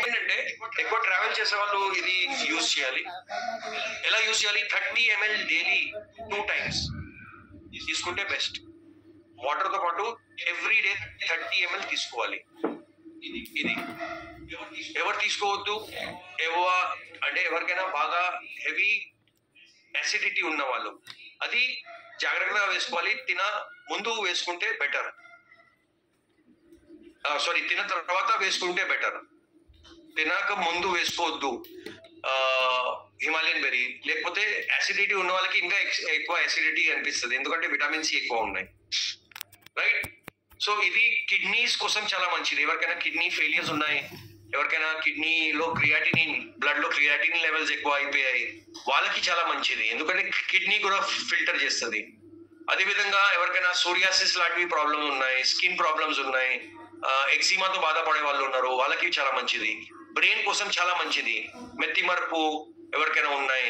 ఏంటంటే ఎక్కువ ట్రావెల్ చేసే వాళ్ళు ఇది యూజ్ చేయాలి. ఎలా యూజ్ చేయాలి? 30 ml డైలీ 2 times తీసుకుంటే బెస్ట్. వాటర్ తో పాటు ఎవ్రీ డే 30 ml తీసుకోవాలి. ఇది ఎవరు తీసుకోవద్దు? అంటే ఎవరికైనా బాగా హెవీ యాసిడిటీ ఉన్న వాళ్ళు అది జాగ్రత్తగా వేసుకోవాలి. ముందు వేసుకుంటే బెటర్, తిన్న తర్వాత వేసుకుంటే బెటర్. తినక ముందు వేసుకోవద్దు హిమాలయన్ బెర్రీ. లేకపోతే యాసిడిటీ ఉన్న వాళ్ళకి ఇంకా ఎక్కువ యాసిడిటీ అనిపిస్తుంది, ఎందుకంటే విటమిన్ సి ఎక్కువ ఉన్నాయి, రైట్? సో ఇది కిడ్నీస్ కోసం చాలా మంచిది. ఎవరికైనా కిడ్నీ ఫెయిలియర్స్ ఉన్నాయి, ఎవరికైనా కిడ్నీలో బ్లడ్ లో క్రియాటినిన్ లెవెల్స్ ఎక్కువ అయిపోయాయి, వాళ్ళకి చాలా మంచిది, ఎందుకంటే కిడ్నీ కూడా ఫిల్టర్ చేస్తుంది. అదేవిధంగా ఎవరికైనా సోరియాసిస్ లాంటివి ప్రాబ్లమ్స్ ఉన్నాయి, స్కిన్ ప్రాబ్లమ్స్ ఉన్నాయి, ఎక్సిమాతో బాధపడే వాళ్ళు ఉన్నారు, వాళ్ళకి చాలా మంచిది. బ్రెయిన్ కోసం చాలా మంచిది. మెత్తి మరుపు ఎవరికైనా ఉన్నాయి,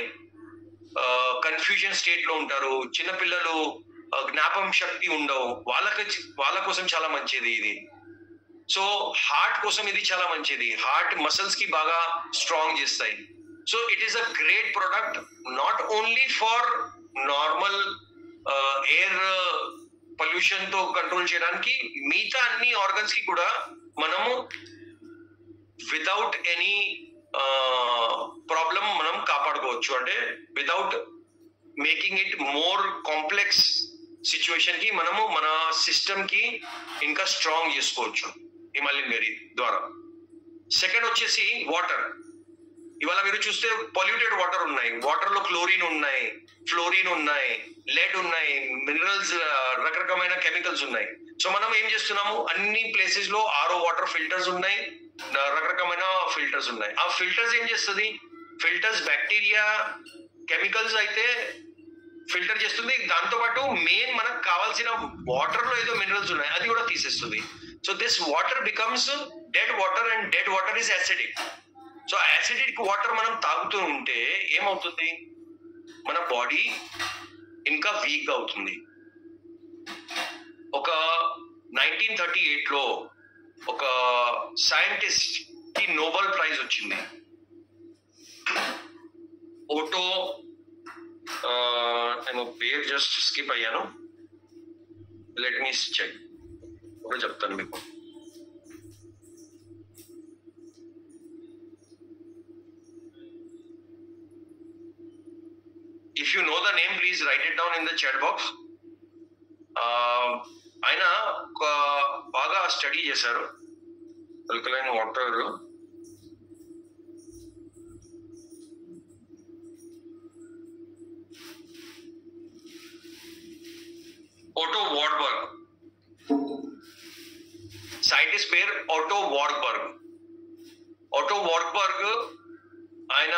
కన్ఫ్యూజన్ స్టేట్ లో ఉంటారు, చిన్నపిల్లలు జ్ఞాపకం శక్తి ఉండవు, వాళ్ళ కోసం చాలా మంచిది ఇది. సో హార్ట్ కోసం ఇది చాలా మంచిది. హార్ట్ మసిల్స్ కి బాగా స్ట్రాంగ్ చేస్తాయి. So it is a great product, not only for normal air pollution తో కంట్రోల్ చేయడానికి, మిగతా అన్ని ఆర్గన్స్ కి కూడా మనము వితౌట్ ఎనీ ప్రాబ్లం మనం కాపాడుకోవచ్చు. అంటే without making it more complex situation కి మనము మన సిస్టమ్ కి ఇంకా స్ట్రాంగ్ చేసుకోవచ్చు హిమాలయన్ బెర్రీ ద్వారా. సెకండ్ వచ్చేసి వాటర్. ఇవాళ మీరు చూస్తే పొల్యూటెడ్ వాటర్ ఉన్నాయి, వాటర్ లో క్లోరిన్ ఉన్నాయి, ఫ్లోరిన్ ఉన్నాయి, లెడ్ ఉన్నాయి, మినరల్స్, రకరకమైన కెమికల్స్ ఉన్నాయి. సో మనం ఏం చేస్తున్నాము, అన్ని ప్లేసెస్ లో ఆర్ఓ వాటర్ ఫిల్టర్స్ ఉన్నాయి, రకరకమైన ఫిల్టర్స్ ఉన్నాయి. ఆ ఫిల్టర్స్ ఏం చేస్తుంది? ఫిల్టర్స్ బ్యాక్టీరియా కెమికల్స్ అయితే ఫిల్టర్ చేస్తుంది, దాంతో పాటు మెయిన్ మనకు కావాల్సిన వాటర్ లో ఏదో మినరల్స్ ఉన్నాయి అది కూడా తీసేస్తుంది. So this water becomes dead water, and dead water is acidic. So acidic water మనం తాగుతూ ఉంటే ఏమవుతుంది? మన బాడీ ఇంకా వీక్ అవుతుంది. ఒక 1938 లో ఒక సైంటిస్ట్ కి నోబెల్ ప్రైజ్ వచ్చింది. ఓటో, నేను పేరు జస్ట్ స్కిప్ అయ్యాను, లెట్ మీ చెక్, కూడా చెప్తాను మీకు. If you know the name, please write it down in the chat box. ఆయన ఒక బాగా స్టడీ చేశారు ఆల్కలైన్ వాటర్. ఓటో వార్బర్గ్, సైంటిస్ట్ పేరు ఓటో వార్బర్గ్. ఓటో వార్బర్గ్ ఆయన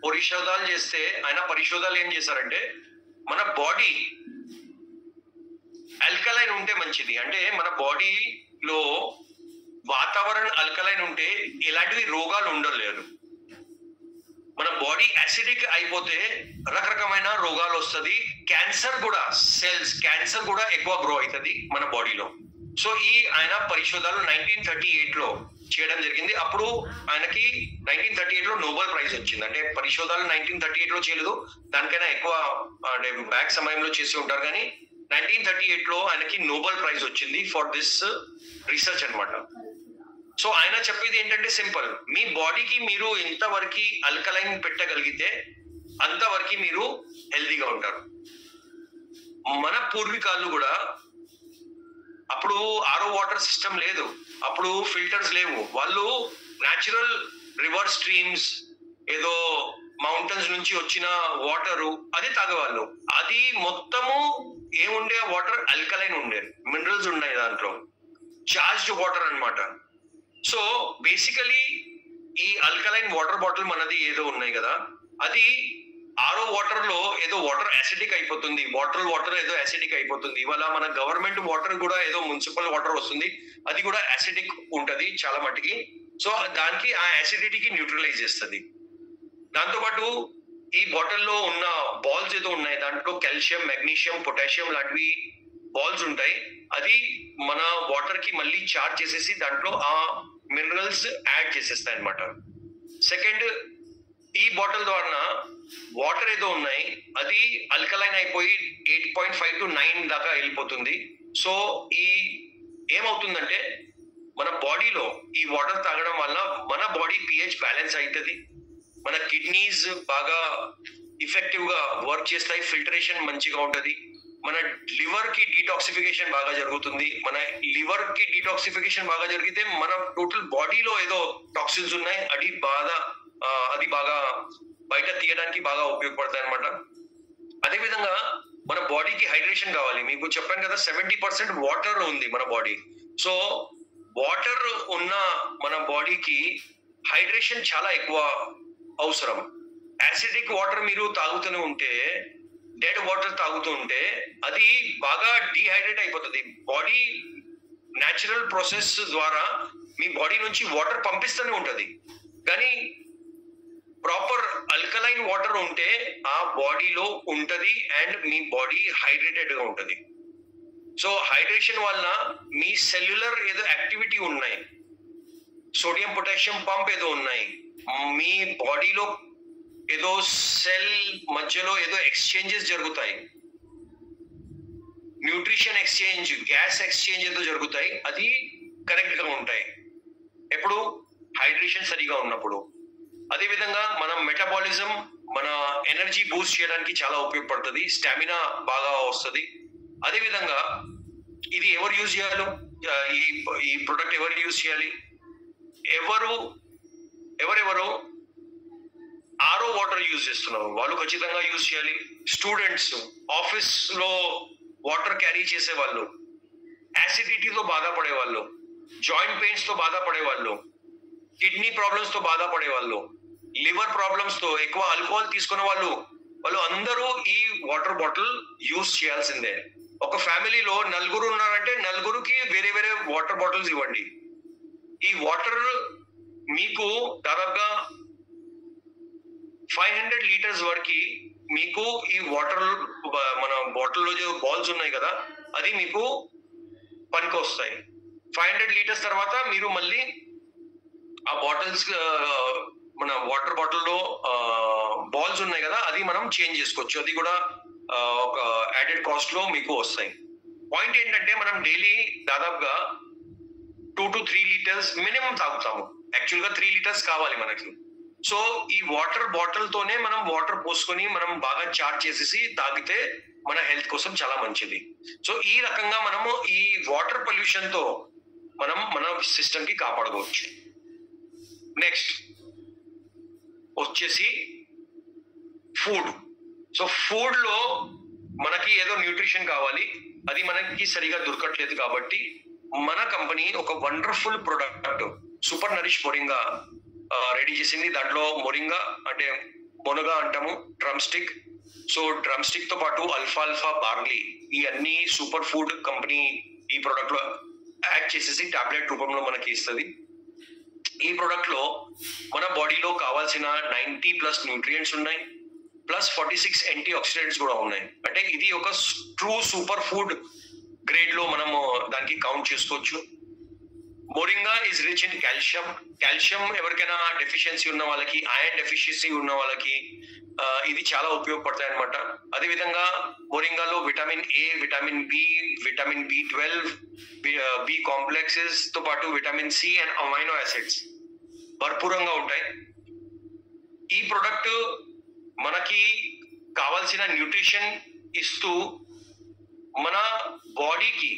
పరిశోధనలు ఏం చేశారంటే, మన బాడీ ఆల్కలైన్ ఉంటే మంచిది. అంటే మన బాడీలో వాతావరణం ఆల్కలైన్ ఉంటే ఎలాంటివి రోగాలు ఉండలేరు. మన బాడీ యాసిడిక్ అయిపోతే రకరకమైన రోగాలు వస్తుంది. క్యాన్సర్ కూడా ఎక్కువ గ్రో అవుతుంది మన బాడీలో. సో ఆయన పరిశోధనలు 1938 లో చేయడం జరిగింది. అప్పుడు ఆయనకి 1938 లో నోబెల్ ప్రైజ్ వచ్చింది. అంటే పరిశోధనలు 1938 లో చేయలేదు, దానికైనా ఎక్కువ అంటే బ్యాక్ సమయంలో చేసి ఉంటారు, కానీ 1938 లో ఆయనకి నోబెల్ ప్రైజ్ వచ్చింది ఫర్ దిస్ రీసెర్చ్ అన్నమాట. సో ఆయన చెప్పేది ఏంటంటే సింపుల్, మీ బాడీకి మీరు ఎంతవరకు ఆల్కలైన్ పెట్టగలిగితే అంతవరకు మీరు హెల్తీగా ఉంటారు. మన పూర్వీకులు కూడా అప్పుడు ఆర్ఓ వాటర్ సిస్టమ్ లేదు, అప్పుడు ఫిల్టర్స్ లేవు, వాళ్ళు న్యాచురల్ రివర్ స్ట్రీమ్స్, ఏదో మౌంటైన్స్ నుంచి వచ్చిన వాటరు అది తాగేవాళ్ళు. అది మొత్తము ఏముండే వాటర్ ఆల్కలైన్ ఉండే, మినరల్స్ ఉన్నాయి దాంట్లో, చార్జ్డ్ వాటర్ అన్నమాట. సో బేసికలీ ఈ ఆల్కలైన్ వాటర్ బాటిల్ మనది ఏదో ఉన్నాయి కదా, అది ఆర్ఓ వాటర్ లో ఏదో వాటర్ యాసిడిక్ అయిపోతుంది, వాటర్ ఏదో యాసిడిక్ అయిపోతుంది. ఇవాళ మన గవర్నమెంట్ వాటర్ కూడా ఏదో మున్సిపల్ వాటర్ వస్తుంది, అది కూడా యాసిడిక్ ఉంటది చాలా మటుకి. సో దానికి ఆ యాసిడిటీకి న్యూట్రలైజ్ చేస్తుంది. దాంతోపాటు ఈ బాటిల్లో ఉన్న బాల్స్ ఏదో ఉన్నాయి, దాంట్లో కాల్షియం, మెగ్నీషియం, పొటాషియం లాంటివి బాల్స్ ఉంటాయి. అది మన వాటర్ కి మళ్ళీ చార్జ్ చేసేసి దాంట్లో ఆ మినరల్స్ యాడ్ చేసేస్తాయి అనమాట. సెకండ్, ఈ బాటిల్ ద్వారా వాటర్ ఏదో ఉన్నాయి అది అల్కలైన్ అయిపోయి 8.5 to 9 దాకా వెళ్ళిపోతుంది. సో ఈ ఏమవుతుందంటే మన బాడీలో ఈ వాటర్ తాగడం వల్ల మన బాడీ పిహెచ్ బ్యాలెన్స్ అవుతుంది, మన కిడ్నీస్ బాగా ఇఫెక్టివ్ గా వర్క్ చేస్తాయి, ఫిల్టరేషన్ మంచిగా ఉంటుంది, మన లివర్ కి డీటాక్సిఫికేషన్ బాగా జరుగుతుంది. మన లివర్ కి డీటాక్సిఫికేషన్ బాగా జరిగితే మన టోటల్ బాడీలో ఏదో టాక్సిన్స్ ఉన్నాయి అది బాగా బయట తీయడానికి బాగా ఉపయోగపడతాయి అనమాట. అదేవిధంగా మన బాడీకి హైడ్రేషన్ కావాలి. మీకు చెప్పాను కదా 70% వాటర్ ఉంది మన బాడీ. సో వాటర్ ఉన్న మన బాడీకి హైడ్రేషన్ చాలా ఎక్కువ అవసరం. యాసిడిక్ వాటర్ మీరు తాగుతూనే ఉంటే, డెడ్ వాటర్ తాగుతూ ఉంటే అది బాగా డిహైడ్రేట్ అయిపోతుంది. బాడీ న్యాచురల్ ప్రాసెస్ ద్వారా మీ బాడీ నుంచి వాటర్ పంపిస్తూనే ఉంటుంది, కానీ ప్రాపర్ అల్కలైన్ వాటర్ ఉంటే ఆ బాడీలో ఉంటది అండ్ మీ బాడీ హైడ్రేటెడ్ గా ఉంటది. సో హైడ్రేషన్ వల్ల మీ సెల్యులర్ ఏదో యాక్టివిటీ ఉన్నాయి, సోడియం పొటాషియం పంప్ ఏదో ఉన్నాయి, మీ బాడీలో ఏదో సెల్ మధ్యలో ఏదో ఎక్స్చేంజెస్ జరుగుతాయి, న్యూట్రిషన్ ఎక్స్చేంజ్, గ్యాస్ ఎక్స్చేంజ్ ఏదో జరుగుతాయి, అది కరెక్ట్ గా ఉంటాయి ఎప్పుడు హైడ్రేషన్ సరిగా ఉన్నప్పుడు. అదేవిధంగా మన మెటబాలిజం, మన ఎనర్జీ బూస్ట్ చేయడానికి చాలా ఉపయోగపడుతుంది, స్టామినా బాగా వస్తుంది. అదేవిధంగా ఇది ఎవరు యూజ్ చేయాలో, ఈ ప్రొడక్ట్ ఎవరు యూజ్ చేయాలి, ఎవరెవరు ఆర్ఓ వాటర్ యూజ్ చేస్తున్నారు వాళ్ళు ఖచ్చితంగా యూజ్ చేయాలి. స్టూడెంట్స్, ఆఫీస్ లో వాటర్ క్యారీ చేసే వాళ్ళు, యాసిడిటీతో బాధపడే వాళ్ళు, జాయింట్ పెయిన్స్ తో బాధపడే వాళ్ళు, కిడ్నీ ప్రాబ్లమ్స్ తో బాధపడే వాళ్ళు, లివర్ ప్రాబ్లమ్స్ తో, ఎక్కువ ఆల్కహాల్ తీసుకున్న వాళ్ళు అందరూ ఈ వాటర్ బాటిల్ యూజ్ చేయాల్సిందే. ఒక ఫ్యామిలీలో 4 ఉన్నారంటే 4కి వేరే వేరే వాటర్ బాటిల్స్ ఇవ్వండి. ఈ వాటర్ మీకు దాదాపుగా 500 లీటర్స్ వరకు మీకు ఈ వాటర్ మన బాటిల్లో బాల్స్ ఉన్నాయి కదా అది మీకు పనికి వస్తాయి. 500 లీటర్స్ తర్వాత మీరు మళ్ళీ ఆ బాటిల్స్, మన వాటర్ బాటిల్లో బాల్స్ ఉన్నాయి కదా అది మనం చేంజ్ చేసుకోవచ్చు, అది కూడా ఒక యాడెడ్ కాస్ట్ లో మీకు వస్తాయి. పాయింట్ ఏంటంటే మనం డైలీ దాదాపుగా 2 to 3 లీటర్స్ మినిమం తాగుతాము. యాక్చువల్ గా 3 లీటర్స్ కావాలి మనకి. సో ఈ వాటర్ బాటిల్ తోనే మనం వాటర్ పోసుకొని మనం బాగా చార్జ్ చేసేసి తాగితే మన హెల్త్ కోసం చాలా మంచిది. సో ఈ రకంగా మనము ఈ వాటర్ పొల్యూషన్ తో మనం మన సిస్టమ్ కి కాపాడుకోవచ్చు. నెక్స్ట్ వచ్చేసి ఫుడ్. సో ఫుడ్ లో మనకి ఏదో న్యూట్రిషన్ కావాలి, అది మనకి సరిగా దొరకట్లేదు కాబట్టి మన కంపెనీ ఒక wonderful product super nourish moringa ready చేసింది. దాంట్లో మొరింగా అంటే మొనగా అంటాము, drum stick. So drum stick తో పాటు అల్ఫాల్ఫా, బార్లీ, ఈ అన్ని సూపర్ ఫుడ్ కంపెనీ ఈ ప్రొడక్ట్ లో యాడ్ చేసేసి టాబ్లెట్ రూపంలో మనకి ఇస్తుంది. ఈ ప్రొడక్ట్ లో మన బాడీలో కావాల్సిన 90+ న్యూట్రియంట్స్ ఉన్నాయి, ప్లస్ 46 యాంటీ ఆక్సిడెంట్స్ కూడా ఉన్నాయి. అంటే ఇది ఒక ట్రూ సూపర్ ఫుడ్ గ్రేడ్ లో మనము దానికి కౌంట్ చేసుకోవచ్చు. Moringa is rich in calcium. Calcium ఎవరికైనా డెఫిషియన్సీ ఉన్న వాళ్ళకి, ఐరన్ డెఫిషియన్సీ ఉన్న వాళ్ళకి ఇది చాలా ఉపయోగపడతాయి అనమాట. అదేవిధంగా మొరింగాలో vitamin A, vitamin B, vitamin B12, B complexes తో పాటు vitamin C and amino acids భర్పూరంగా ఉంటాయి. ఈ ప్రొడక్ట్ మనకి కావాల్సిన న్యూట్రిషన్ ఇస్తూ మన బాడీకి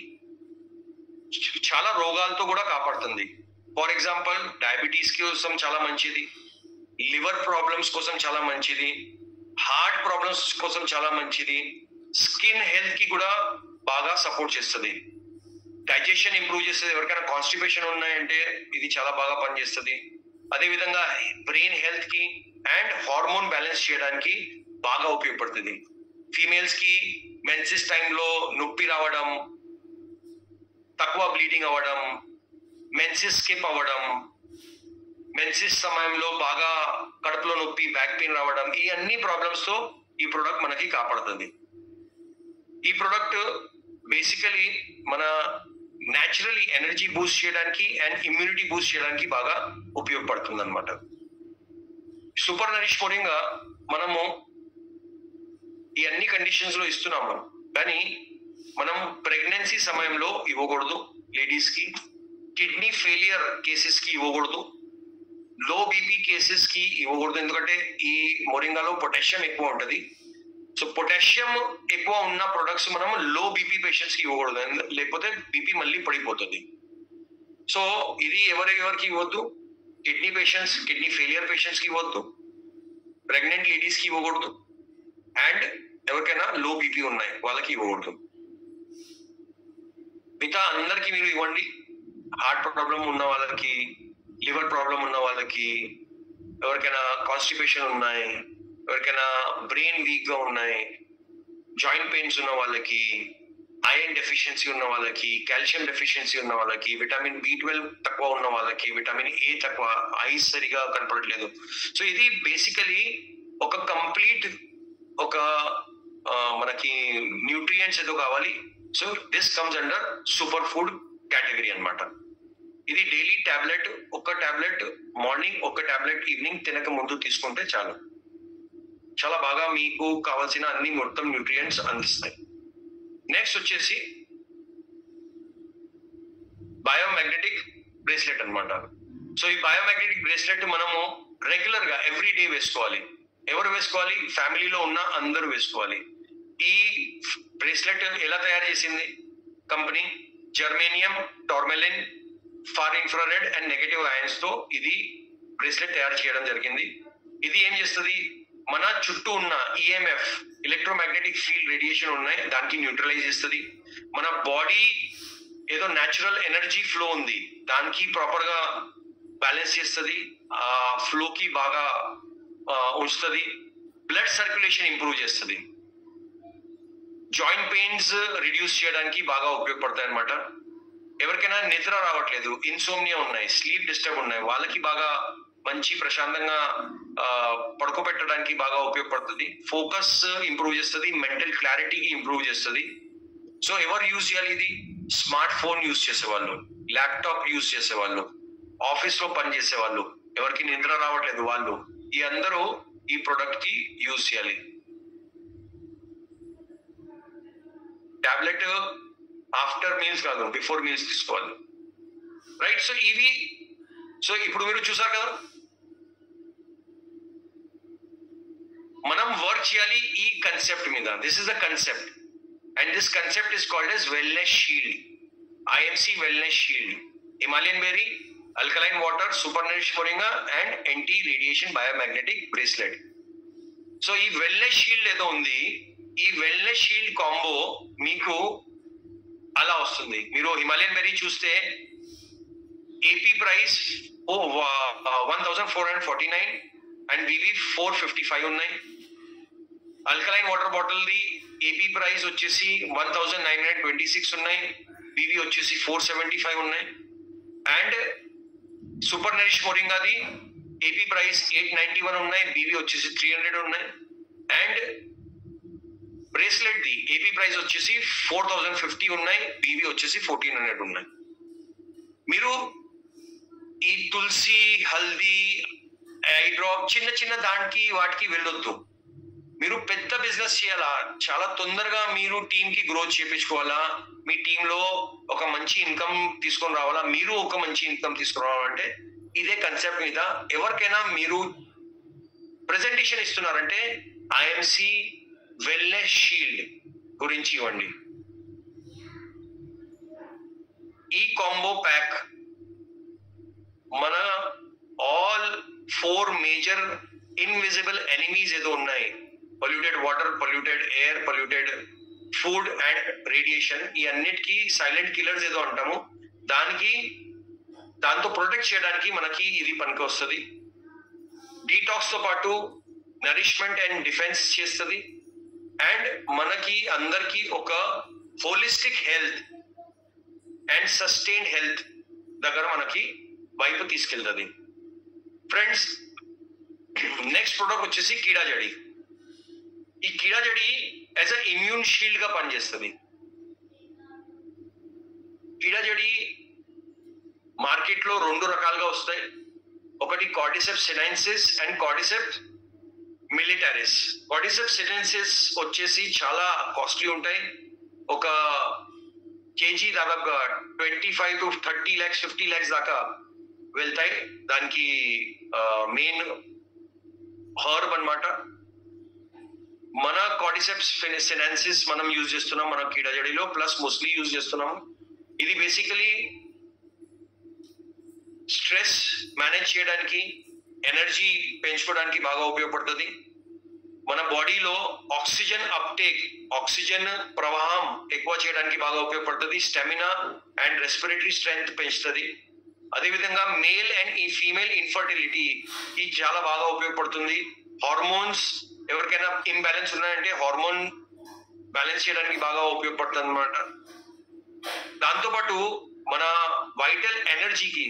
చాలా రోగాలతో కూడా కాపాడుతుంది. ఫర్ ఎగ్జాంపుల్ డయాబెటీస్ కోసం చాలా మంచిది, లివర్ ప్రాబ్లమ్స్ కోసం చాలా మంచిది, హార్ట్ ప్రాబ్లమ్స్ కోసం చాలా మంచిది, స్కిన్ హెల్త్ కి కూడా బాగా సపోర్ట్ చేస్తుంది, డైజెషన్ ఇంప్రూవ్ చేస్తుంది. ఎవరికైనా కాన్స్టిపేషన్ ఉన్నాయంటే ఇది చాలా బాగా పనిచేస్తుంది. అదేవిధంగా బ్రెయిన్ హెల్త్ కి అండ్ హార్మోన్ బ్యాలెన్స్ చేయడానికి బాగా ఉపయోగపడుతుంది. ఫీమేల్స్ కి మెన్సెస్ టైంలో నొప్పి రావడం, తక్కువ బ్లీడింగ్ అవ్వడం, మెన్సెస్ స్కిప్ అవ్వడం, మెన్సెస్ సమయంలో బాగా కడుపులో నొప్పి, బ్యాక్ పెయిన్ రావడం, ఈ అన్ని ప్రాబ్లమ్స్ తో ఈ ప్రొడక్ట్ మనకి కాపాడుతుంది. ఈ ప్రొడక్ట్ బేసికలీ మన న్యాచురల్లీ ఎనర్జీ బూస్ట్ చేయడానికి అండ్ ఇమ్యూనిటీ బూస్ట్ చేయడానికి బాగా ఉపయోగపడుతుంది అనమాట. సూపర్ నరిష్ మోరింగా మనము ఈ అన్ని కండిషన్స్ లో ఇస్తున్నాము, కానీ మనం ప్రెగ్నెన్సీ సమయంలో ఇవ్వకూడదు, లేడీస్ కి కిడ్నీ ఫెయిలియర్ కేసెస్ కి ఇవ్వకూడదు, లో బీపీ కేసెస్ కి ఇవ్వకూడదు. ఎందుకంటే ఈ మోరింగాలో పొటాషియం ఎక్కువ ఉంటుంది. సో పొటాషియం ఎక్కువ ఉన్న ప్రొడక్ట్స్ మనం లో బీపీ పేషెంట్స్ కి ఇవ్వకూడదు, లేకపోతే బీపీ మళ్ళీ పడిపోతుంది. సో ఇది ఎవరికి ఇవ్వద్దు, kidney patients, kidney failure patients కి ఇవ్వద్దు, ప్రెగ్నెంట్ లేడీస్ కి ఇవ్వకూడదు, అండ్ ఎవరికైనా లో బీపీ ఉన్నాయి వాళ్ళకి ఇవ్వకూడదు. మిగతా అందరికి మీరు ఇవ్వండి. హార్ట్ ప్రాబ్లం ఉన్న వాళ్ళకి, లివర్ ప్రాబ్లం ఉన్న వాళ్ళకి, ఎవరికైనా కాన్స్టిపేషన్ ఉన్నాయి, ఎవరికైనా బ్రెయిన్ వీక్ గా ఉన్నాయి, జాయింట్ పెయిన్స్ ఉన్న వాళ్ళకి, ఐరన్ డెఫిషియన్సీ ఉన్న వాళ్ళకి, కాల్షియం డెఫిషియన్సీ ఉన్న వాళ్ళకి, విటమిన్ B12 తక్కువ ఉన్న వాళ్ళకి, విటమిన్ A తక్కువ, ఐస్ సరిగా కనపడట్లేదు. సో ఇది బేసికలీ ఒక కంప్లీట్ ఒక మనకి న్యూట్రియంట్స్ ఏదో కావాలి. So this comes under super food category అన్నమాట. ఇది డైలీ టాబ్లెట్, ఒక టాబ్లెట్ మార్నింగ్, ఒక టాబ్లెట్ ఈవినింగ్ తినక ముందు తీసుకుంటే చాలు, చాలా బాగా మీకు కావాల్సిన అన్ని మొత్తం న్యూట్రియంట్స్ అందిస్తాయి. నెక్స్ట్ వచ్చేసి బయోమాగ్నెటిక్ బ్రేస్లెట్ అన్నమాట. సో ఈ బయోమాగ్నెటిక్ బ్రేస్లెట్ మనము రెగ్యులర్ గా ఎవ్రీ డే వేసుకోవాలి. ఎవరు వేసుకోవాలి? ఫ్యామిలీలో ఉన్న అందరూ వేసుకోవాలి. ఈ బ్రేస్లెట్ ఎలా తయారు చేసింది company? Germanium, tourmaline, far infrared and negative ions తో ఇది బ్రేస్లెట్ తయారు చేయడం జరిగింది. ఇది ఏం చేస్తుంది? మన చుట్టూ ఉన్న EMF, ఎలక్ట్రోమాగ్నెటిక్ ఫీల్డ్ రేడియేషన్ ఉన్నాయి, దానికి న్యూట్రలైజ్ చేస్తుంది. మన బాడీ ఏదో న్యాచురల్ ఎనర్జీ ఫ్లో ఉంది, దానికి ప్రాపర్ గా బ్యాలెన్స్ చేస్తుంది, ఆ ఫ్లోకి బాగా ఉంచుతుంది, బ్లడ్ సర్క్యులేషన్ ఇంప్రూవ్ చేస్తుంది, జాయింట్ పెయిన్స్ రిడ్యూస్ చేయడానికి బాగా ఉపయోగపడతాయి అనమాట. ఎవరికైనా నిద్ర రావట్లేదు, ఇన్సోమ్నియా ఉన్నాయి, స్లీప్ డిస్టర్బ్ ఉన్నాయి, వాళ్ళకి బాగా మంచి ప్రశాంతంగా పడుకోబెట్టడానికి బాగా ఉపయోగపడుతుంది. ఫోకస్ ఇంప్రూవ్ చేస్తుంది, మెంటల్ క్లారిటీకి ఇంప్రూవ్ చేస్తుంది. సో ఎవరు యూజ్ చేయాలి ఇది? స్మార్ట్ ఫోన్ యూజ్ చేసేవాళ్ళు, ల్యాప్టాప్ యూజ్ చేసేవాళ్ళు, ఆఫీస్ లో పని చేసేవాళ్ళు, ఎవరికి నిద్ర రావట్లేదు వాళ్ళు, ఈ అందరూ ఈ ప్రొడక్ట్ కి యూజ్ చేయాలి. టాబ్లెట్ ఆఫ్టర్ మీల్స్ కాదు, బిఫోర్ మీల్స్ తీసుకోవాలి, రైట్? సో ఇవి, సో ఇప్పుడు మీరు చూసారు కదా, మనం వర్క్ చేయాలి ఈ కన్సెప్ట్ మీద. This is the concept and this concept is called as wellness shield, IMC wellness shield, Himalayan berry, alkaline water, super Nourish moringa and anti radiation biomagnetic bracelet. So ఈ వెల్నెస్ షీల్డ్ ఏదో ఉంది, ఈ wellness shield combo మీకు అలా వస్తుంది. మీరు Himalayan berry చూస్తే AP price 1449 and BV 455 ఉన్నాయి. Alkaline water bottle the AP price వచ్చేసి 1926 ఉన్నాయి, BV వచ్చేసి 475 ఉన్నాయి. అండ్ సూపర్ నరిష్ మోరింగాది AP ప్రైస్ 891 ఉన్నాయి, BV వచ్చేసి 300 ఉన్నాయి. And bracelet the AP price వచ్చేసి 4050 ఉన్నాయి, BV వచ్చేసి 1400 ఉన్నాయి. మీరు ఈ తులసి, హల్దీ, ఐ డ్రాప్ చిన్న చిన్న దానికి వాటికి వెళ్ళొద్దు. మీరు పెద్ద బిజినెస్ చేయాలా, చాలా తొందరగా మీరు టీమ్ కి గ్రోత్ చేయించుకోవాలా, మీ టీమ్ లో ఒక మంచి ఇన్కమ్ తీసుకొని రావాలా, మీరు ఒక మంచి ఇన్కమ్ తీసుకొని రావాలంటే ఇదే కన్సెప్ట్ మీద ఎవరికైనా మీరు ప్రెజెంటేషన్ ఇస్తున్నారంటే IMC వెల్నెస్ షీల్డ్ గురించి ఇవ్వండి. ఈ కాంబో ప్యాక్ మన ఆల్ 4 మేజర్ ఇన్విజిబుల్ ఎనిమీస్ ఏదో ఉన్నాయి, polluted water, polluted air, polluted food and radiation, ఈ అన్నిటికీ సైలెంట్ కిల్లర్స్ ఏదో అంటాము, దాంతో ప్రొటెక్ట్ చేయడానికి మనకి ఇది పనికి వస్తుంది. డీటాక్స్ తో పాటు నరిష్మెంట్ అండ్ డిఫెన్స్ చేస్తుంది. అండ్ మనకి అందరికి ఒక holistic health and sustained health దగ్గర మనకి వైపు తీసుకెళ్తుంది. ఫ్రెండ్స్, నెక్స్ట్ ప్రోడక్ట్ వచ్చేసి కీడా జడి. ఈ keeda jadi as a immune shield గా పనిచేస్తుంది. కీడాజడి మార్కెట్లో 2 రకాలుగా వస్తాయి. ఒకటి cordyceps sinensis and cordyceps militaris. Cordyceps sinensis వచ్చేసి చాలా కాస్ట్లీ ఉంటాయి. ఒక కేజీ దాదాపుగా 25 to 30 lakhs 50 lakhs దాకా వెళ్తాయి. దానికి మెయిన్ హర్బ్ అన్నమాట. మన కార్డిసెప్స్ సినెన్సిస్ మనం యూజ్ చేస్తున్నాం మన కీడాజడిలో, ప్లస్ ముస్లీ యూజ్ చేస్తున్నాము. ఇది బేసికలీ స్ట్రెస్ మేనేజ్ చేయడానికి, ఎనర్జీ పెంచుకోవడానికి బాగా ఉపయోగపడుతుంది. మన బాడీలో ఆక్సిజన్ అప్టేక్, ఆక్సిజన్ ప్రవాహం ఎక్కువ చేయడానికి బాగా ఉపయోగపడుతుంది. స్టామినా అండ్ రెస్పిరేటరీ స్ట్రెంగ్త్ పెంచుతుంది. అదేవిధంగా మేల్ అండ్ ఈ ఫీమేల్ ఇన్ఫర్టిలిటీకి చాలా బాగా ఉపయోగపడుతుంది. హార్మోన్స్ ఎవరికైనా ఇంబ్యాలెన్స్ ఉన్నాయంటే హార్మోన్ బ్యాలెన్స్ చేయడానికి బాగా ఉపయోగపడుతుంది అన్నమాట. దాంతోపాటు మన వైటల్ ఎనర్జీకి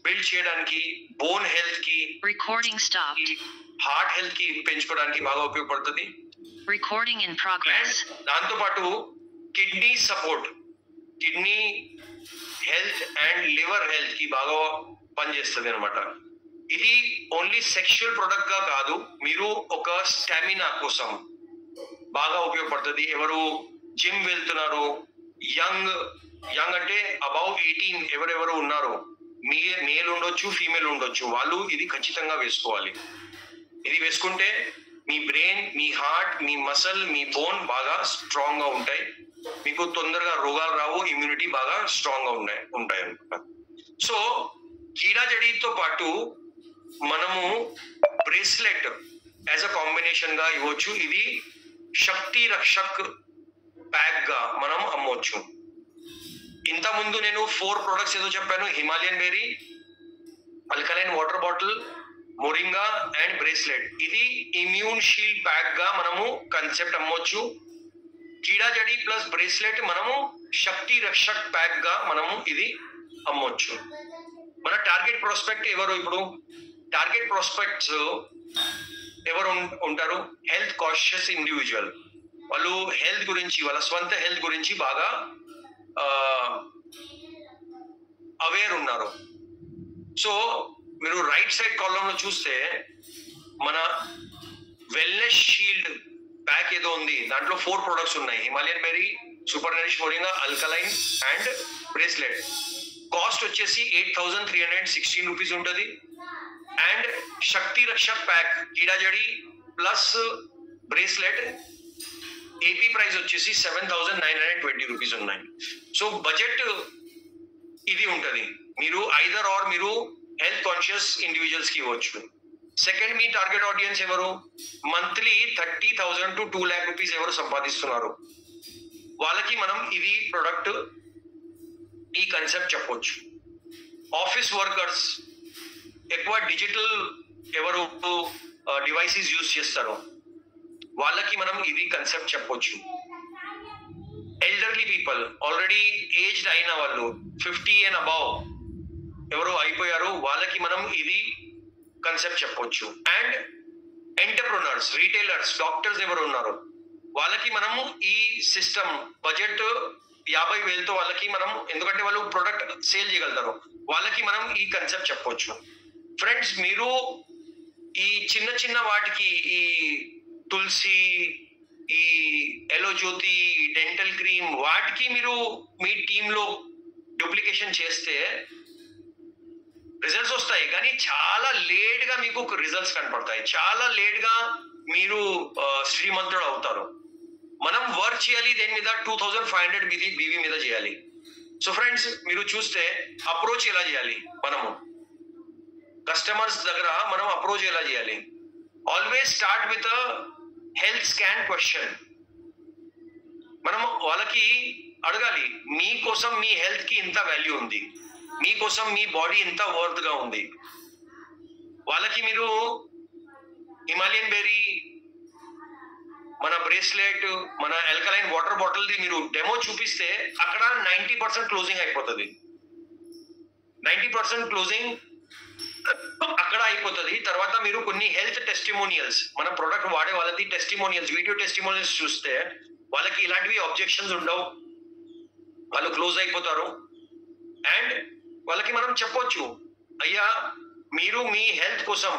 బిల్డ్ చేయడానికి, బోన్ హెల్త్ కి, రికార్డింగ్ స్టాప్, హార్ట్ హెల్త్ కి పెంచుకోవడానికి బాగా ఉపయోగపడుతుంది. Recording in progress. దాంతోపాటు kidney support, kidney health and liver health కి బాగా పనిచేస్తుంది అనమాట. ఇది ఓన్లీ సెక్షువల్ ప్రొడక్ట్ గా కాదు, మీరు ఒక స్టామినా కోసం బాగా ఉపయోగపడుతుంది. ఎవరు జిమ్ వెళ్తున్నారు, యంగ్ అంటే అబౌవ్ 18 ఎవరెవరు ఉన్నారో, మేల్ ఉండొచ్చు ఫీమేల్ ఉండొచ్చు, వాళ్ళు ఇది ఖచ్చితంగా వేసుకోవాలి. ఇది వేసుకుంటే మీ బ్రెయిన్, మీ హార్ట్, మీ మసల్, మీ బోన్ బాగా స్ట్రాంగ్ గా ఉంటాయి. మీకు తొందరగా రోగాలు రావు, ఇమ్యూనిటీ బాగా స్ట్రాంగ్ గా ఉంటాయి అనమాట. సో కీడాజడితో పాటు మనము బ్రేస్లెట్ యాజ్ అ కాంబినేషన్ గా ఇవ్వచ్చు. ఇది శక్తి రక్షక్ ప్యాక్ గా మనం అమ్మవచ్చు. ఇంత ముందు నేను 4 ప్రొడక్ట్స్ ఏదో చెప్పాను: Himalayan berry, alkaline water bottle, moringa and bracelet. ఇది ఇమ్యూన్ షీల్డ్ ప్యాక్ గా మనము కన్సెప్ట్ అమ్మవచ్చు. కీడాజడి ప్లస్ బ్రేస్లెట్ మనము శక్తి రక్షక్ ప్యాక్ గా మనము ఇది అమ్మవచ్చు. మన టార్గెట్ ప్రాస్పెక్ట్ ఎవరు? ఇప్పుడు టార్గెట్ ప్రాస్పెక్ట్స్ ఎవరు ఉంటారు? Health conscious individual. వాళ్ళు హెల్త్ గురించి, వాళ్ళ స్వంత హెల్త్ గురించి బాగా అవేర్ ఉన్నారు. సో మీరు రైట్ సైడ్ కాలమ్ లో చూస్తే మన వెల్నెస్ షీల్డ్ ప్యాక్ ఏదో ఉంది, దాంట్లో 4 ప్రొడక్ట్స్ ఉన్నాయి: Himalayan berry, super nourish moringa, alkaline and bracelet. Cost వచ్చేసి 8,316 రూపీస్ ఉంటుంది. And Shakti Rakshak pack keeda jadi plus bracelet AP price వచ్చేసి 7,920 రూపీస్ ఉన్నాయి. సో బడ్జెట్ ఇది ఉంటుంది. మీరు ఐదర్ ఆర్ మీరు హెల్త్ కాన్షియస్ ఇండివిజువల్స్ కి ఇవ్వచ్చు. సెకండ్, మీ టార్గెట్ ఆడియన్స్ ఎవరు? మంత్లీ 30,000 to 2 lakh రూపీస్ ఎవరు సంపాదిస్తున్నారు, వాళ్ళకి మనం ఇది ప్రొడక్ట్, ఈ కన్సెప్ట్ చెప్పొచ్చు. ఆఫీస్ వర్కర్స్, ఎక్కువ డిజిటల్ ఎవరు డివైసెస్ యూజ్ చేస్తారో వాళ్ళకి మనం ఇది కన్సెప్ట్ చెప్పొచ్చు. ఎల్డర్లీ పీపుల్, ఆల్రెడీ ఏజ్డ్ అయిన వాళ్ళు, 50 and above ఎవరు అయిపోయారు, వాళ్ళకి మనం ఇది కన్సెప్ట్ చెప్పొచ్చు. అండ్ ఎంటర్ప్రెన్యూర్స్, రీటైలర్స్, డాక్టర్స్ ఎవరు ఉన్నారు, వాళ్ళకి మనము ఈ సిస్టమ్ బడ్జెట్ 50,000తో వాళ్ళకి మనం, ఎందుకంటే వాళ్ళు ప్రొడక్ట్ సేల్ చేయగలుగుతారు, వాళ్ళకి మనం ఈ కన్సెప్ట్ చెప్పొచ్చు. ఫ్రెండ్స్, మీరు ఈ చిన్న చిన్న వాటికి, ఈ తులసి, ఈ ఎలోజ్యోతి, డెంటల్ క్రీమ్, వాటికి మీరు మీ టీంలో డూప్లికేషన్ చేస్తే రిజల్ట్స్ వస్తాయి, కానీ చాలా లేట్ గా మీకు రిజల్ట్స్ కనపడతాయి. చాలా లేట్ గా మీరు శ్రీమంతుడు అవుతారు. మనం వర్క్ చేయాలి దేని మీద? 2,500 బీవీ మీద చేయాలి. సో ఫ్రెండ్స్, మీరు చూస్తే అప్రోచ్ ఎలా చేయాలి, మనము కస్టమర్స్ దగ్గర మనం అప్రోచ్ ఎలా చేయాలి? Always start with health scan question. మనం వాళ్ళకి అడగాలి, మీకోసం మీ హెల్త్ కి ఇంత వాల్యూ ఉంది, మీకోసం మీ బాడీ ఇంత వర్త్ గా ఉంది. వాళ్ళకి మీరు హిమాలయన్ బెర్రీ, మన బ్రేస్లెట్, మన ఆల్కలైన్ వాటర్ బాటిల్ ది మీరు డెమో చూపిస్తే అక్కడ 90% క్లోజింగ్ అయిపోతుంది. 90% క్లోజింగ్ అక్కడ అయిపోతుంది. తర్వాత మీరు కొన్ని హెల్త్ టెస్టిమోనియల్స్, మన ప్రొడక్ట్ వాడే వాళ్ళది టెస్టిమోనియల్స్, వీడియో టెస్టిమోనియల్స్ చూస్తే వాళ్ళకి ఇలాంటివి అబ్జెక్షన్స్ ఉండవు, వాళ్ళు క్లోజ్ అయిపోతారు. అండ్ వాళ్ళకి మనం చెప్పొచ్చు, అయ్యా మీరు మీ హెల్త్ కోసం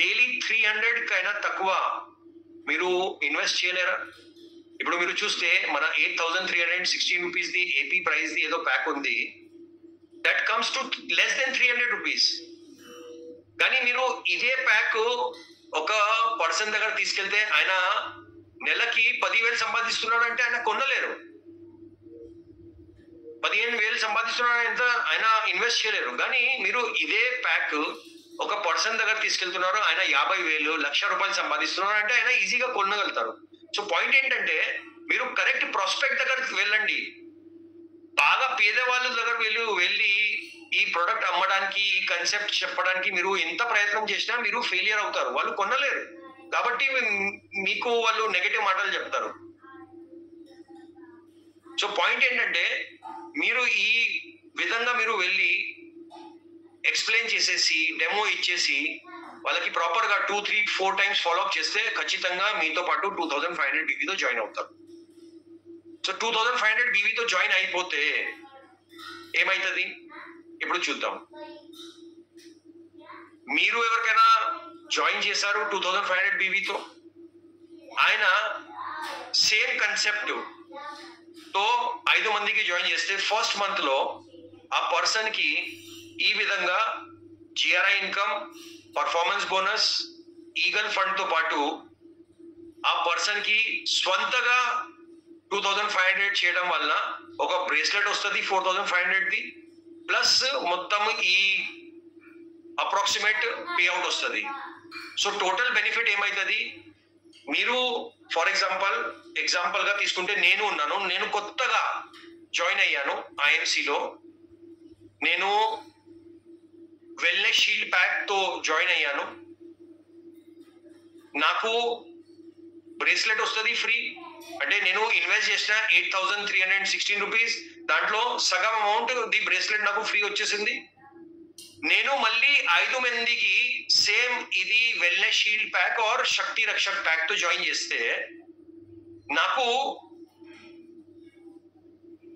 డైలీ 300 కైనా తక్కువ మీరు ఇన్వెస్ట్ చేయలేరా? ఇప్పుడు మీరు చూస్తే మన 8,316 rupees the AP price the ఏదో ప్యాక్ ఉంది, that comes to less than 300 rupees. కానీ మీరు ఇదే ప్యాక్ ఒక పర్సన్ దగ్గర తీసుకెళ్తే ఆయన నెలకి 10,000 సంపాదిస్తున్నాడు అంటే ఆయన కొనలేరు. 15,000 సంపాదిస్తున్నాడు ఎంత ఆయన ఇన్వెస్ట్ చేయలేరు. కానీ మీరు ఇదే ప్యాక్ ఒక పర్సన్ దగ్గర తీసుకెళ్తున్నారు, ఆయన 50,000 1,00,000 సంపాదిస్తున్నారు అంటే ఆయన ఈజీగా కొనగలుగుతారు. సో పాయింట్ ఏంటంటే మీరు కరెక్ట్ ప్రాస్పెక్ట్ దగ్గరికి వెళ్ళండి. బాగా పేదవాళ్ళ దగ్గర వెళ్ళి ఈ ప్రొడక్ట్ అమ్మడానికి, ఈ కన్సెప్ట్ చెప్పడానికి మీరు ఎంత ప్రయత్నం చేసినా మీరు ఫెయిలియర్ అవుతారు, వాళ్ళు కొనలేరు. కాబట్టి మీకు వాళ్ళు నెగటివ్ మాటలు చెప్తారు. సో పాయింట్ ఏంటంటే మీరు ఈ విధంగా మీరు వెళ్ళి ఎక్స్ప్లెయిన్ చేసేసి డెమో ఇచ్చేసి వాళ్ళకి ప్రాపర్ గా 2, 3, 4 టైమ్స్ ఫాలోఅప్ చేస్తే ఖచ్చితంగా మీతో పాటు 2,500 బీవీతో జాయిన్ అవుతారు. సో 2,500 బీవీతో జాయిన్ అయిపోతే ఏమైతుంది ఇప్పుడు చూద్దాం. మీరు ఎవరికైనా జాయిన్ చేశారు 2,500 బీవీతో, ఆయన సేమ్ కన్సెప్ట్ తో 5 మందికి జాయిన్ చేస్తే ఫస్ట్ మంత్ లో ఆ పర్సన్ కి ఈ విధంగా GRI income, performance bonus, eagle fund తో పాటు ఆ పర్సన్ కి స్వంతగా 2,500 చేయడం వల్ల ఒక బ్రేస్లెట్ వస్తుంది 4,500 ది, ప్లస్ మొత్తం ఈ అప్రాక్సిమేట్ పేఅవుట్ వస్తుంది. సో టోటల్ బెనిఫిట్ ఏమవుతుంది, మీరు ఫర్ ఎగ్జాంపుల్ గా తీసుకుంటే నేను కొత్తగా జాయిన్ అయ్యాను ఐఎంసీలో, నేను వెల్నెస్ షీల్డ్ ప్యాక్ తో జాయిన్ అయ్యాను, నాకు బ్రేస్లెట్ వస్తుంది ఫ్రీ. అంటే నేను ఇన్వెస్ట్ చేసిన 8,316 రూపీస్, దాంట్లో సగం అమౌంట్ ది బ్రేస్లెట్ నాకు ఫ్రీ వచ్చేసింది. నేను మళ్ళీ 5 మందికి సేమ్ ఇది wellness shield pack or Shakti Rakshak pack తో జాయిన్ చేస్తే నాకు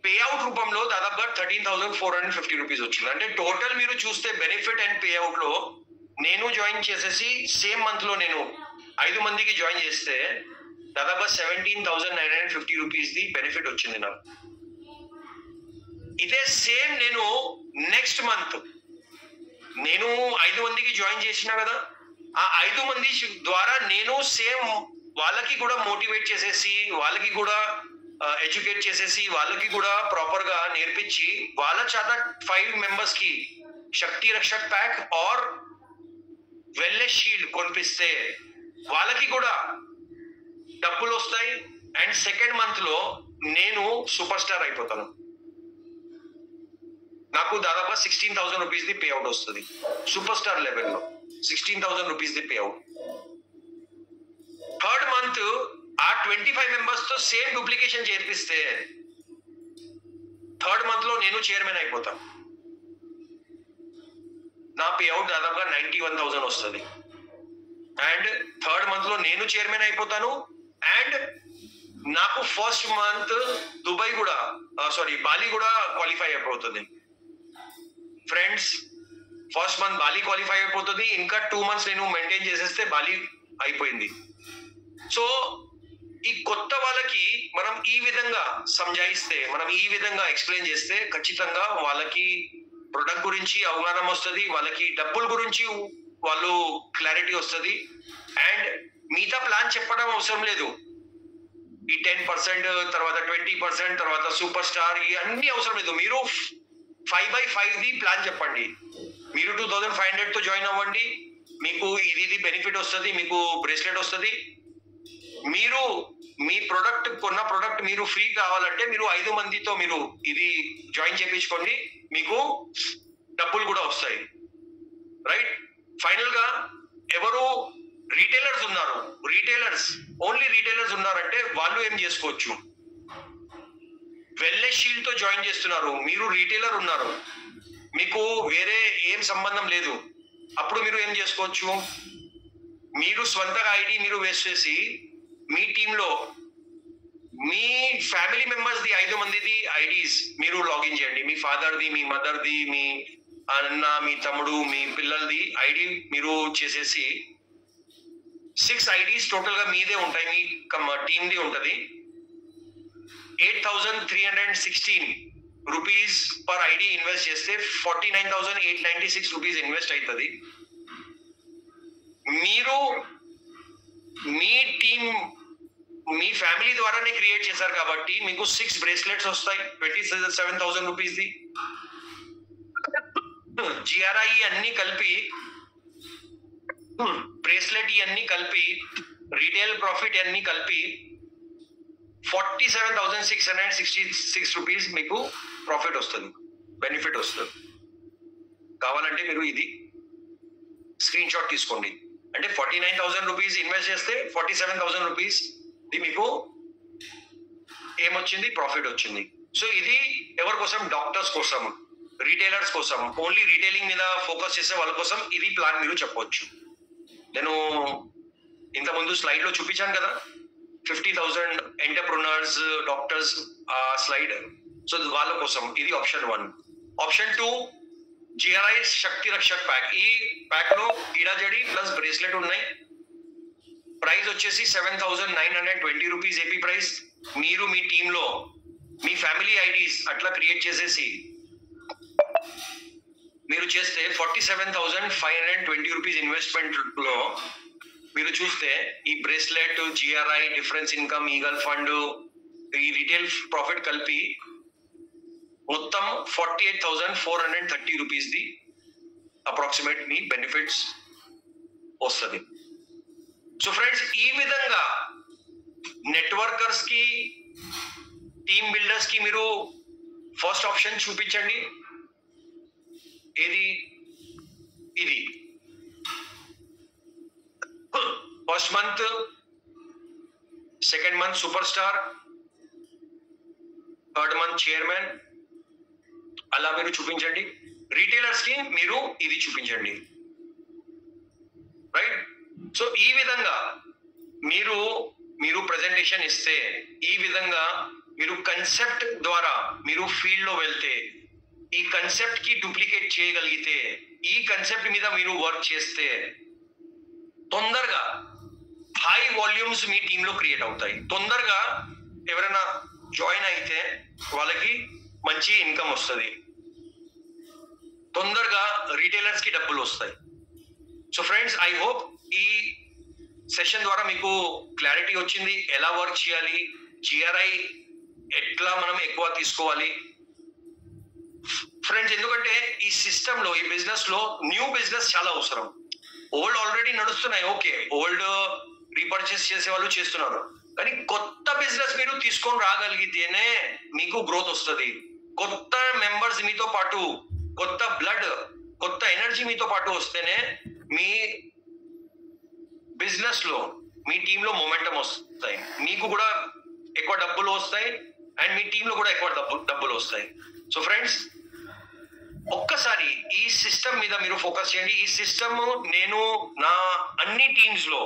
పేఅవుట్ రూపంలో దాదాపుగా 13,450 రూపీస్ వచ్చింది. అంటే టోటల్ మీరు చూస్తే బెనిఫిట్ అండ్ పేఅవుట్ లో నేను జాయిన్ చేసేసి సేమ్ మంత్ లో నేను 5 మందికి జాయిన్ చేస్తే దాదాపుగా 17,950 రూపీస్ ది బెనిఫిట్ వచ్చింది నాకు. ఇదే సేమ్ నేను నెక్స్ట్ మంత్ నేను 5 మందికి జాయిన్ చేసిన కదా, ఆ 5 మంది ద్వారా నేను సేమ్ వాళ్ళకి కూడా మోటివేట్ చేసేసి, వాళ్ళకి కూడా ఎడ్యుకేట్ చేసేసి, వాళ్ళకి కూడా ప్రాపర్ గా నేర్పించి వాళ్ళ చేత 5 మెంబర్స్ కి Shakti Rakshak pack or wellness shield కొనిపిస్తే వాళ్ళకి కూడా డబ్బులు వస్తాయి. అండ్ సెకండ్ మంత్ లో నేను సూపర్ స్టార్ అయిపోతాను, నాకు దాదాపుగా 16,000 రూపీస్ ది పేఅవుట్ వస్తుంది. సూపర్ స్టార్ లెవెల్లో 16,000 rupees the payout. Third month ఆ 25 మెంబర్స్ తో సేమ్ డూప్లికేషన్ చేర్పిస్తే థర్డ్ మంత్ లో నేను చైర్మన్ అయిపోతాను, నా పేఅవుట్ దాదాపుగా 91,000 వస్తుంది. అండ్ థర్డ్ మంత్ లో నేను చైర్మన్ అయిపోతాను. అండ్ నాకు ఫస్ట్ మంత్ బాలి కూడా క్వాలిఫై అయిపోతుంది friends. First month Bali qualify అయిపోతుంది, ఇంకా 2 మంత్స్ నేను మెయింటైన్ చేసేస్తే బాలి అయిపోయింది. సో ఈ కొత్త వాళ్ళకి మనం ఈ విధంగా సంజాయిస్తే, మనం ఈ విధంగా ఎక్స్ప్లెయిన్ చేస్తే ఖచ్చితంగా వాళ్ళకి ప్రొడక్ట్ గురించి అవగాహన వస్తుంది, వాళ్ళకి డబ్బుల గురించి వాళ్ళు క్లారిటీ వస్తుంది. అండ్ మిగతా ప్లాన్ చెప్పడం అవసరం లేదు, ఈ 10% తర్వాత 20% తర్వాత సూపర్ స్టార్ ఇవన్నీ అవసరం లేదు. మీరు 5/5 ది ప్లాన్ చెప్పండి. మీరు 2,500 తో జాయిన్ అవ్వండి, మీకు ఇది బెనిఫిట్ వస్తుంది, మీకు బ్రేస్లెట్ వస్తుంది. మీరు మీ కొన్న ప్రొడక్ట్ మీరు ఫ్రీ కావాలంటే మీరు 5 మందితో మీరు ఇది జాయిన్ చేయించుకోండి, మీకు డబ్బులు కూడా వస్తాయి. రైట్. ఫైనల్ గా ఎవరు ఓన్లీ రీటైలర్స్ ఉన్నారంటే వాళ్ళు ఏం చేసుకోవచ్చు, వెల్నెస్ షీల్డ్ తో జాయిన్ చేస్తున్నారు, మీరు రీటైలర్ ఉన్నారు, మీకు వేరే ఏం సంబంధం లేదు, అప్పుడు మీరు ఏం చేసుకోవచ్చు, మీరు స్వంతగా ఐడి మీరు వేస్ట్ చేసి మీ టీంలో మీ ఫ్యామిలీ మెంబర్స్ ది 5 మందిది ఐడీస్ మీరు లాగిన్ చేయండి. మీ ఫాదర్ది, మీ మదర్ది, మీ అన్న, మీ తమ్ముడు, మీ పిల్లలది ఐడి మీరు చేసేసి 6 ఐడీస్ టోటల్ గా మీదే ఉంటాయి, మీ టీమ్ ది ఉంటది. 8,316 రూపీస్ పర్ ఐడి ఇన్వెస్ట్ చేస్తే 49,896 రూపీస్ ఇన్వెస్ట్ అవుతుంది. మీరు మీ టీమ్ మీ ఫ్యామిలీ ద్వారానే క్రియేట్ చేశారు కాబట్టి మీకు 6 బ్రేస్లెట్స్ వస్తాయి 27,000 రూపీస్ ది. జిఆర్ఐ అన్ని కలిపి బ్రేస్లెట్ ఇవన్నీ కలిపి రీటైల్ ప్రాఫిట్ అన్ని కలిపి 47,666 రూపీస్ మీకు ప్రాఫిట్ వస్తుంది, బెనిఫిట్ వస్తుంది. కావాలంటే మీరు ఇది స్క్రీన్ షాట్ తీసుకోండి. అంటే 49,000 రూపీస్ ఇన్వెస్ట్ చేస్తే 47,000 రూపీస్ మీకు ఏమొచ్చింది, ప్రాఫిట్ వచ్చింది. సో ఇది ఎవరి కోసం? డాక్టర్స్ కోసం, రీటైలర్స్ కోసం, ఓన్లీ రీటైలింగ్ మీద ఫోకస్ చేసే వాళ్ళ కోసం ఇది ప్లాన్ మీరు చెప్పవచ్చు. నేను ఇంతకుముందు స్లైడ్ లో చూపించాను కదా 50,000 ఎంటర్ప్రెన్యూర్స్, డాక్టర్స్ స్లైడ్. సో వాళ్ళ కోసం ఇది ఆప్షన్ 1. ఆప్షన్ 2 జిఆర్ఐ శక్తి రక్షక్ ప్యాక్. ఈ ప్యాక్ లో కీడాజడి ప్లస్ బ్రేస్లెట్ ఉన్నాయి. ప్రైస్ వచ్చేసి 7,920 రూపీస్ ఏపీ ప్రైస్. మీరు మీ టీమ్ లో మీ ఫ్యామిలీ ఐడీస్ అట్లా క్రియేట్ చేసేసి మీరు చేస్తే 47,520 రూపీస్ ఇన్వెస్ట్మెంట్ లో మీరు చూస్తే ఈ bracelet, GRI, difference income, eagle fund, ఈ రిటైల్ ప్రాఫిట్ కలిపి మొత్తం 48,430 రూపీస్ ది అప్రాక్సిమేట్ మీ బెనిఫిట్స్ వస్తుంది. సో ఫ్రెండ్స్, ఈ విధంగా నెట్వర్కర్స్ కి, టీమ్ బిల్డర్స్ కి మీరు ఫస్ట్ ఆప్షన్ చూపించండి. ఏది? ఇది first month, second month super star, third month chairman, అలా మీరు చూపించండి. రీటైలర్స్ కి మీరు ఇది చూపించండి. రైట్? సో ఈ విధంగా మీరు ప్రెజెంటేషన్ ఇస్తే, ఈ విధంగా మీరు కన్సెప్ట్ ద్వారా మీరు ఫీల్డ్ లో వెళ్తే, ఈ కన్సెప్ట్ కి డూప్లికేట్ చేయగలిగితే, ఈ కన్సెప్ట్ మీద మీరు వర్క్ చేస్తే తొందరగా హై వాల్యూమ్స్ మీ టీంలో క్రియేట్ అవుతాయి. తొందరగా ఎవరైనా జాయిన్ అయితే వాళ్ళకి మంచి ఇన్కమ్ వస్తుంది, తొందరగా రీటైలర్స్ కి డబ్బులు వస్తాయి. సో ఫ్రెండ్స్, ఐ హోప్ ఈ సెషన్ ద్వారా మీకు క్లారిటీ వచ్చింది. ఎలా వర్క్ చేయాలి, జిఆర్ఐ ఎట్లా మనం ఎక్కువ తీసుకోవాలి. ఫ్రెండ్స్, ఎందుకంటే ఈ సిస్టమ్ లో, ఈ బిజినెస్ లో న్యూ బిజినెస్ చాలా అవసరం. ఓల్డ్ ఆల్రెడీ నడుస్తున్నాయి, ఓకే, ఓల్డ్ రీపర్చేస్ చేసే వాళ్ళు చేస్తున్నారు. కానీ కొత్త బిజినెస్ మీరు తీసుకొని రాగలిగితేనే మీకు గ్రోత్ వస్తుంది. కొత్త మెంబర్స్ మీతో పాటు, కొత్త బ్లడ్, కొత్త ఎనర్జీ మీతో పాటు వస్తేనే మీ బిజినెస్ లో, మీ టీంలో మొమెంటం వస్తాయి, మీకు కూడా ఎక్కువ డబ్బులు వస్తాయి, అండ్ మీ టీంలో కూడా ఎక్కువ డబ్బులు వస్తాయి. సో ఫ్రెండ్స్, ఒక్కసారి ఈ సిస్టమ్ మీద మీరు ఫోకస్ చేయండి. ఈ సిస్టమ్ నేను నా అన్ని టీమ్స్ లో